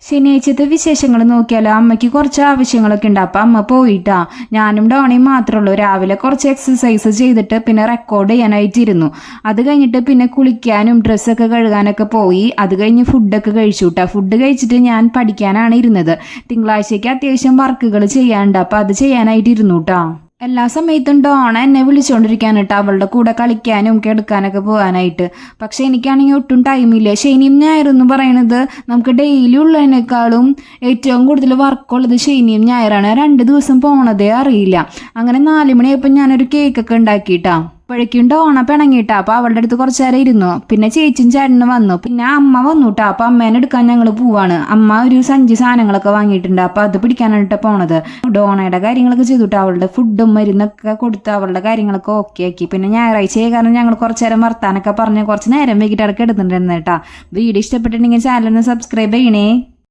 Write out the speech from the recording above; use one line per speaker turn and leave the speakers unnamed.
ശനിയാഴ്ചത്തെ വിശേഷങ്ങൾ നോക്കിയാലോ. അമ്മയ്ക്ക് കുറച്ച് ആവശ്യങ്ങളൊക്കെ ഉണ്ട്. അപ്പം അമ്മ പോയിട്ടാ. ഞാനും ഡോണിയും മാത്രമേ ഉള്ളൂ. രാവിലെ കുറച്ച് എക്സസൈസ് ചെയ്തിട്ട് പിന്നെ റെക്കോർഡ് ചെയ്യാനായിട്ടിരുന്നു. അത് കഴിഞ്ഞിട്ട് പിന്നെ കുളിക്കാനും ഡ്രസ്സൊക്കെ കഴുകാനൊക്കെ പോയി. അത് കഴിഞ്ഞ് ഫുഡൊക്കെ കഴിച്ചു കേട്ടോ. ഫുഡ് കഴിച്ചിട്ട് ഞാൻ പഠിക്കാനാണ് ഇരുന്നത്. തിങ്കളാഴ്ചയ്ക്ക് അത്യാവശ്യം വർക്കുകൾ ചെയ്യാനുണ്ട്. അപ്പം അത് ചെയ്യാനായിട്ട് ഇരുന്നു കേട്ടോ. എല്ലാ സമയത്തും ഡോണ എന്നെ വിളിച്ചുകൊണ്ടിരിക്കാൻ കേട്ടോ, അവളുടെ കൂടെ കളിക്കാനും കിടക്കാനൊക്കെ പോകാനായിട്ട്. പക്ഷെ എനിക്കാണെങ്കിൽ ഒട്ടും ടൈമില്ല. ശനിയും ഞായറും എന്ന് പറയണത് നമുക്ക് ഡെയിലി ഉള്ളതിനേക്കാളും ഏറ്റവും കൂടുതൽ വർക്കുള്ളത് ശനിയും ഞായറാണ്. 2 ദിവസം പോണതേ അറിയില്ല. അങ്ങനെ 4 മണിയായപ്പോൾ ഞാനൊരു കേക്കൊക്കെ ഉണ്ടാക്കിയിട്ടാ. അപ്പോഴേക്കും ഡോണ പിണങ്ങിയിട്ടാ. അപ്പോൾ അവളുടെ അടുത്ത് കുറച്ച് നേരം ഇരുന്നു. പിന്നെ ചേച്ചിയും ചേട്ടനും വന്നു. പിന്നെ അമ്മ വന്നു കേട്ടോ. അപ്പോൾ അമ്മേനെ എടുക്കാൻ ഞങ്ങൾ പോവാണ്. അമ്മ ഒരു സഞ്ചി സാധനങ്ങളൊക്കെ വാങ്ങിയിട്ടുണ്ട്. അപ്പോൾ അത് പിടിക്കാനായിട്ട് പോണത്. ഡോണയുടെ കാര്യങ്ങളൊക്കെ ചെയ്തുട്ടോ. അവളുടെ ഫുഡും മരുന്നൊക്കെ കൊടുത്ത് അവളുടെ കാര്യങ്ങളൊക്കെ ഓക്കെ ആക്കി. പിന്നെ ഞായറാഴ്ചയായ കാരണം ഞങ്ങൾ കുറച്ച് നേരം വർത്താനൊക്കെ പറഞ്ഞ് കുറച്ച് നേരം വൈകിട്ട് ഇടയ്ക്ക് എടുത്തിട്ടുണ്ടായിരുന്നു കേട്ടോ. വീഡിയോ ഇഷ്ടപ്പെട്ടിട്ടുണ്ടെങ്കിൽ ചാനലിന് സബ്സ്ക്രൈബ് ചെയ്യണേ.